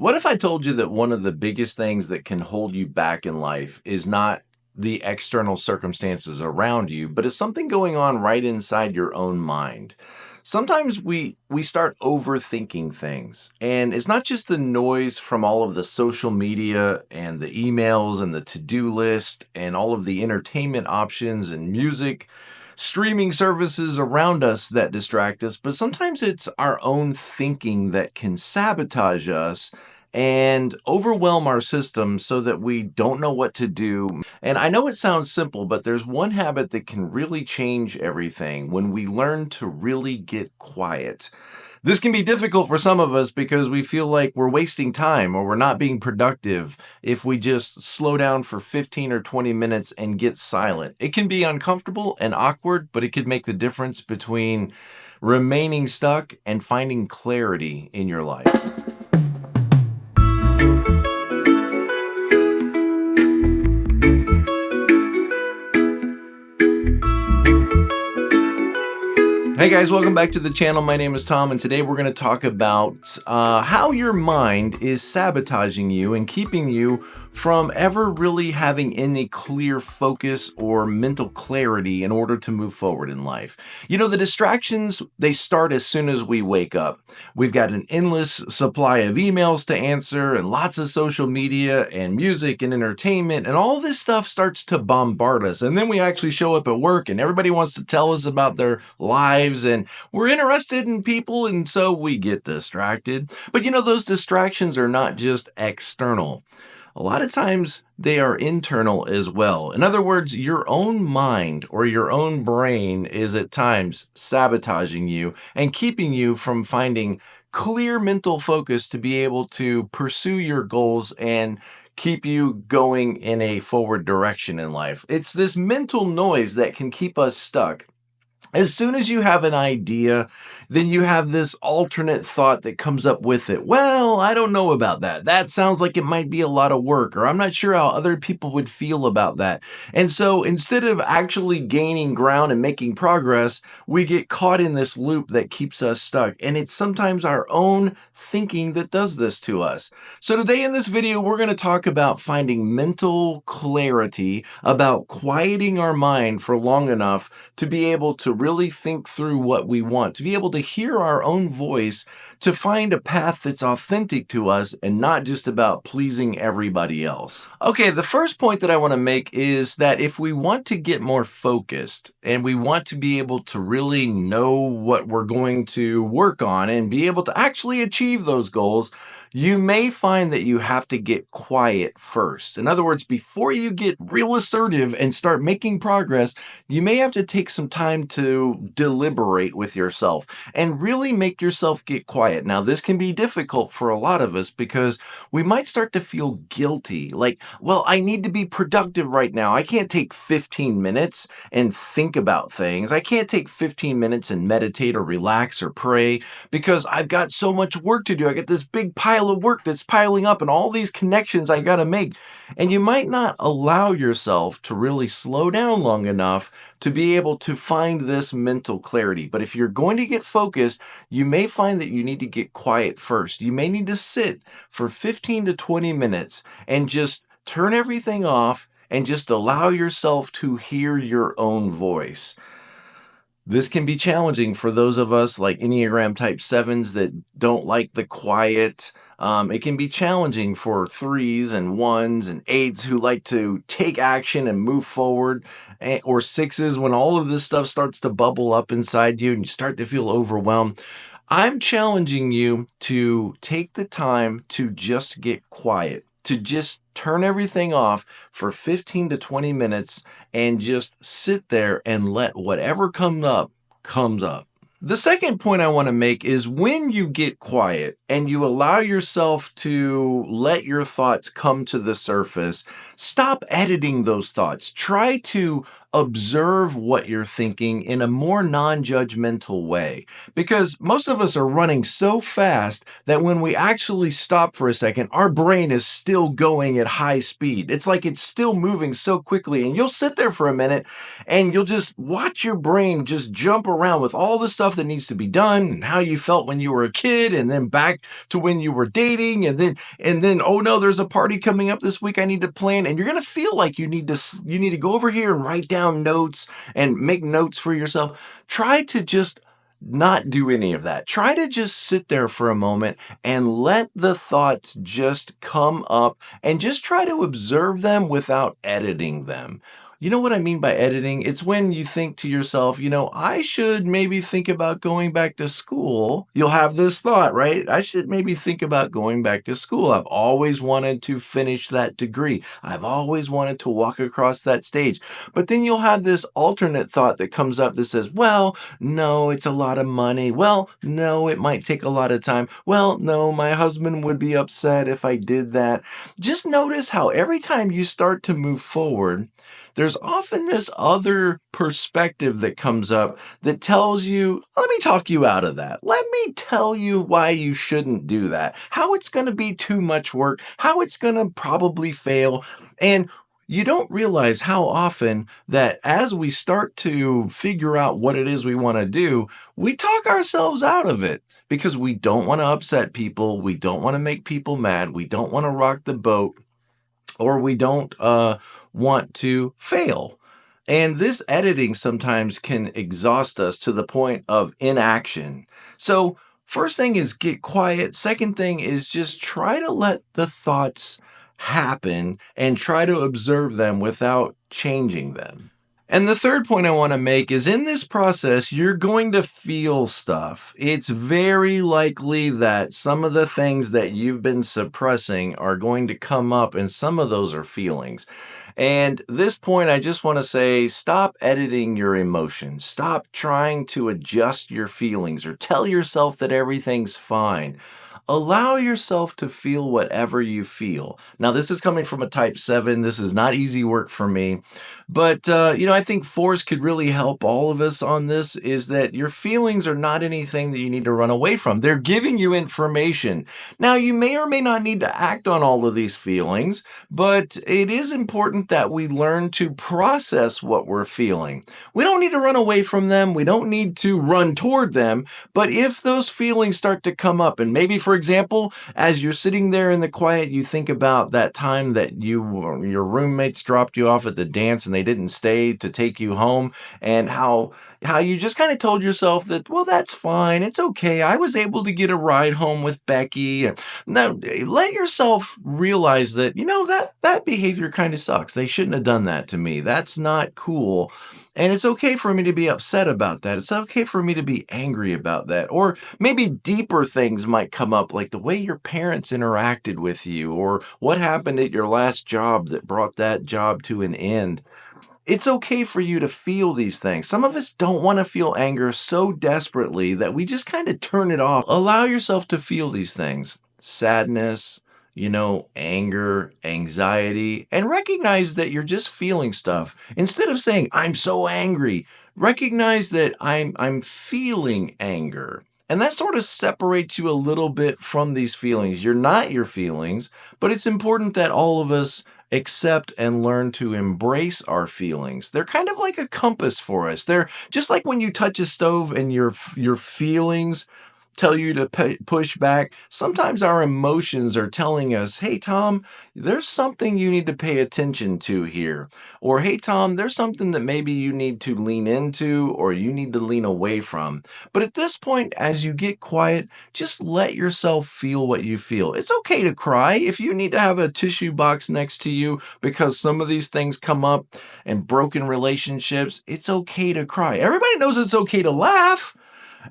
What if I told you that one of the biggest things that can hold you back in life is not the external circumstances around you, but is something going on right inside your own mind? Sometimes we start overthinking things, and it's not just the noise from all of the social media and the emails and the to-do list and all of the entertainment options and music streaming services around us that distract us, but sometimes it's our own thinking that can sabotage us and overwhelm our system so that we don't know what to do. And I know it sounds simple, but there's one habit that can really change everything when we learn to really get quiet. This can be difficult for some of us because we feel like we're wasting time or we're not being productive if we just slow down for 15 or 20 minutes and get silent. It can be uncomfortable and awkward, but it could make the difference between remaining stuck and finding clarity in your life. Hey guys, welcome back to the channel. My name is Tom, and today we're going to talk about how your mind is sabotaging you and keeping you from ever really having any clear focus or mental clarity in order to move forward in life. You know, the distractions, they start as soon as we wake up. We've got an endless supply of emails to answer and lots of social media and music and entertainment, and all this stuff starts to bombard us. And then we actually show up at work and everybody wants to tell us about their lives, and we're interested in people, and so we get distracted. But you know, those distractions are not just external. A lot of times they are internal as well. In other words, your own mind or your own brain is at times sabotaging you and keeping you from finding clear mental focus to be able to pursue your goals and keep you going in a forward direction in life. It's this mental noise that can keep us stuck. As soon as you have an idea, then you have this alternate thought that comes up with it. Well, I don't know about that. That sounds like it might be a lot of work, or I'm not sure how other people would feel about that. And so instead of actually gaining ground and making progress, we get caught in this loop that keeps us stuck. And it's sometimes our own thinking that does this to us. So today in this video, we're going to talk about finding mental clarity, about quieting our mind for long enough to be able to really think through what we want, to be able to hear our own voice, to find a path that's authentic to us and not just about pleasing everybody else. Okay, the first point that I want to make is that if we want to get more focused and we want to be able to really know what we're going to work on and be able to actually achieve those goals, you may find that you have to get quiet first. In other words, before you get real assertive and start making progress, you may have to take some time to deliberate with yourself and really make yourself get quiet. Now, this can be difficult for a lot of us because we might start to feel guilty. Like, well, I need to be productive right now. I can't take 15 minutes and think about things. I can't take 15 minutes and meditate or relax or pray because I've got so much work to do. I got this big pile of work that's piling up and all these connections I got to make. And you might not allow yourself to really slow down long enough to be able to find this mental clarity. But if you're going to get focused, you may find that you need to get quiet first. You may need to sit for 15 to 20 minutes and just turn everything off and just allow yourself to hear your own voice. This can be challenging for those of us like Enneagram type 7s that don't like the quiet. It can be challenging for 3s and 1s and 8s who like to take action and move forward, or 6s when all of this stuff starts to bubble up inside you and you start to feel overwhelmed. I'm challenging you to take the time to just get quiet, to just turn everything off for 15 to 20 minutes and just sit there and let whatever comes up, comes up. The second point I want to make is when you get quiet and you allow yourself to let your thoughts come to the surface, stop editing those thoughts. Try to observe what you're thinking in a more non-judgmental way. Because most of us are running so fast that when we actually stop for a second, our brain is still going at high speed. It's like it's still moving so quickly. And you'll sit there for a minute and you'll just watch your brain just jump around with all the stuff that needs to be done and how you felt when you were a kid, and then back to when you were dating, and then oh no, there's a party coming up this week I need to plan, and you're going to feel like you need to go over here and write down notes and make notes for yourself. Try to just not do any of that. Try to just sit there for a moment and let the thoughts just come up and just try to observe them without editing them. You know what I mean by editing? It's when you think to yourself, I should maybe think about going back to school. You'll have this thought, right? I should maybe think about going back to school. I've always wanted to finish that degree. I've always wanted to walk across that stage. But then you'll have this alternate thought that comes up that says, well, no, it's a lot of money. Well, no, it might take a lot of time. Well, no, my husband would be upset if I did that. Just notice how every time you start to move forward, there's often this other perspective that comes up that tells you, let me talk you out of that. Let me tell you why you shouldn't do that, how it's going to be too much work, how it's going to probably fail. And you don't realize how often that as we start to figure out what it is we want to do, we talk ourselves out of it because we don't want to upset people. We don't want to make people mad. We don't want to rock the boat, or we don't want to fail. And this editing sometimes can exhaust us to the point of inaction. So first thing is get quiet. Second thing is just try to let the thoughts happen and try to observe them without changing them. And the third point I want to make is in this process, you're going to feel stuff. It's very likely that some of the things that you've been suppressing are going to come up, and some of those are feelings. And this point, I just want to say, stop editing your emotions. Stop trying to adjust your feelings or tell yourself that everything's fine. Allow yourself to feel whatever you feel. Now, this is coming from a type 7. This is not easy work for me. But, I think force could really help all of us on this, is that your feelings are not anything that you need to run away from. They're giving you information. Now, you may or may not need to act on all of these feelings, but it is important that we learn to process what we're feeling. We don't need to run away from them. We don't need to run toward them. But if those feelings start to come up, and maybe, for example, as you're sitting there in the quiet, you think about that time that your roommates dropped you off at the dance and they didn't stay to take you home, and how you just kind of told yourself that, well, that's fine. It's okay. I was able to get a ride home with Becky. Now, let yourself realize that, that behavior kind of sucks. They shouldn't have done that to me. That's not cool. And it's okay for me to be upset about that. It's okay for me to be angry about that. Or maybe deeper things might come up, like the way your parents interacted with you, or what happened at your last job that brought that job to an end. It's okay for you to feel these things. Some of us don't want to feel anger so desperately that we just kind of turn it off. Allow yourself to feel these things. Sadness, anger, anxiety, and recognize that you're just feeling stuff. Instead of saying, I'm so angry, recognize that I'm feeling anger. And that sort of separates you a little bit from these feelings. You're not your feelings, but it's important that all of us accept and learn to embrace our feelings. They're kind of like a compass for us. They're just like when you touch a stove and your feelings tell you to push back. Sometimes our emotions are telling us, hey, Tom, there's something you need to pay attention to here. Or, hey, Tom, there's something that maybe you need to lean into or you need to lean away from. But at this point, as you get quiet, just let yourself feel what you feel. It's okay to cry if you need to have a tissue box next to you because some of these things come up and broken relationships. It's okay to cry. Everybody knows it's okay to laugh.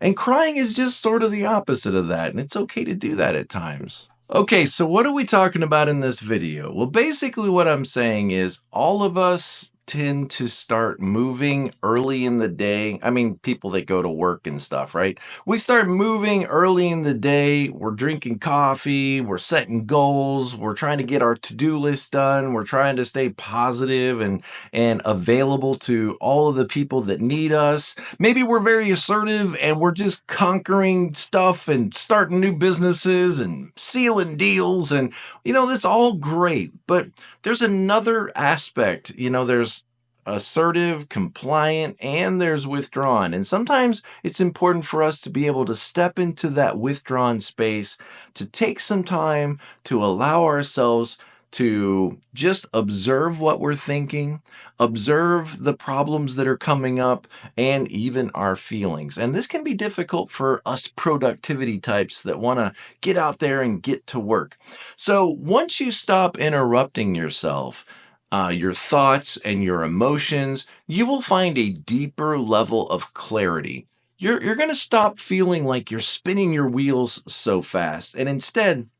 And crying is just sort of the opposite of that, and it's okay to do that at times. Okay, so what are we talking about in this video? Well, basically what I'm saying is all of us tend to start moving early in the day. I mean, people that go to work and stuff, right? We start moving early in the day. We're drinking coffee. We're setting goals. We're trying to get our to-do list done. We're trying to stay positive and available to all of the people that need us. Maybe we're very assertive and we're just conquering stuff and starting new businesses and sealing deals. And, that's all great. But there's another aspect. There's assertive, compliant, and there's withdrawn. And sometimes it's important for us to be able to step into that withdrawn space, to take some time to allow ourselves to just observe what we're thinking, observe the problems that are coming up, and even our feelings. And this can be difficult for us productivity types that want to get out there and get to work. So once you stop interrupting yourself, your thoughts and your emotions, you will find a deeper level of clarity. You're going to stop feeling like you're spinning your wheels so fast, and instead,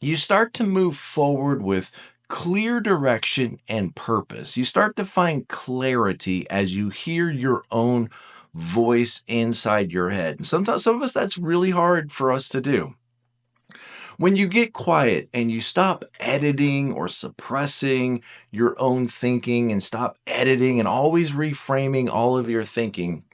you start to move forward with clear direction and purpose. You start to find clarity as you hear your own voice inside your head. And sometimes, some of us, that's really hard for us to do. When you get quiet and you stop editing or suppressing your own thinking and stop editing and always reframing all of your thinking,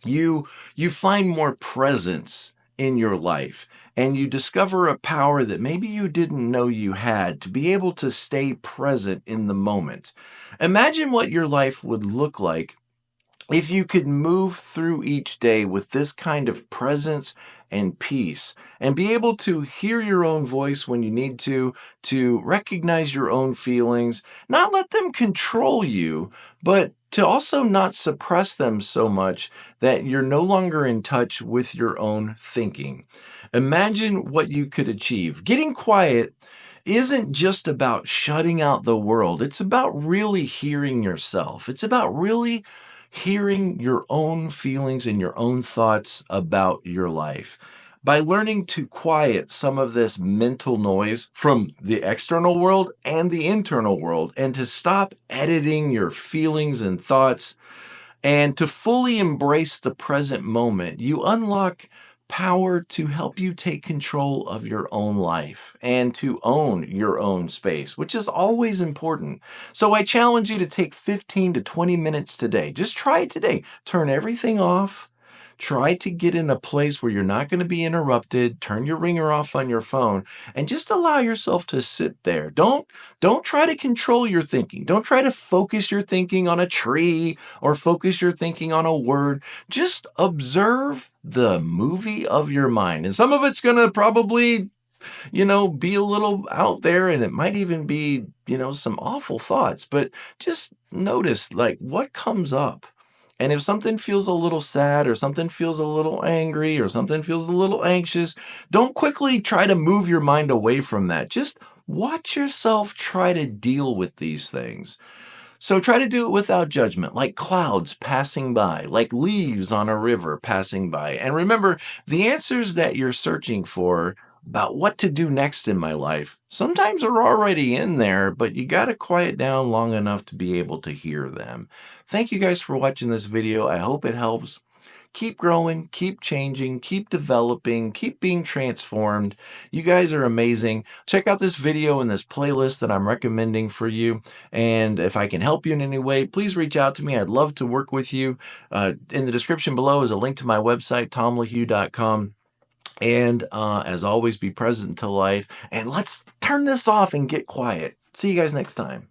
you find more presence in your life, and you discover a power that maybe you didn't know you had to be able to stay present in the moment. Imagine what your life would look like if you could move through each day with this kind of presence and peace, and be able to hear your own voice when you need to recognize your own feelings, not let them control you, but to also not suppress them so much that you're no longer in touch with your own thinking. Imagine what you could achieve. Getting quiet isn't just about shutting out the world. It's about really hearing yourself. It's about really hearing your own feelings and your own thoughts about your life. By learning to quiet some of this mental noise from the external world and the internal world, and to stop editing your feelings and thoughts, and to fully embrace the present moment, you unlock power to help you take control of your own life and to own your own space, which is always important. So I challenge you to take 15 to 20 minutes today. Just try it today. Turn everything off. Try to get in a place where you're not going to be interrupted. Turn your ringer off on your phone and just allow yourself to sit there. Don't try to control your thinking. Don't try to focus your thinking on a tree or focus your thinking on a word. Just observe the movie of your mind. And some of it's going to probably, be a little out there, and it might even be, some awful thoughts, but just notice like what comes up. And if something feels a little sad, or something feels a little angry, or something feels a little anxious, don't quickly try to move your mind away from that. Just watch yourself try to deal with these things. So try to do it without judgment, like clouds passing by, like leaves on a river passing by. And remember, the answers that you're searching for about what to do next in my life sometimes are already in there, but you got to quiet down long enough to be able to hear them. Thank you guys for watching this video. I hope it helps. Keep growing, keep changing, keep developing, keep being transformed. You guys are amazing. Check out this video and this playlist that I'm recommending for you. And if I can help you in any way, please reach out to me. I'd love to work with you. In the description below is a link to my website, tomlahue.com. And as always, be present to life. And let's turn this off and get quiet. See you guys next time.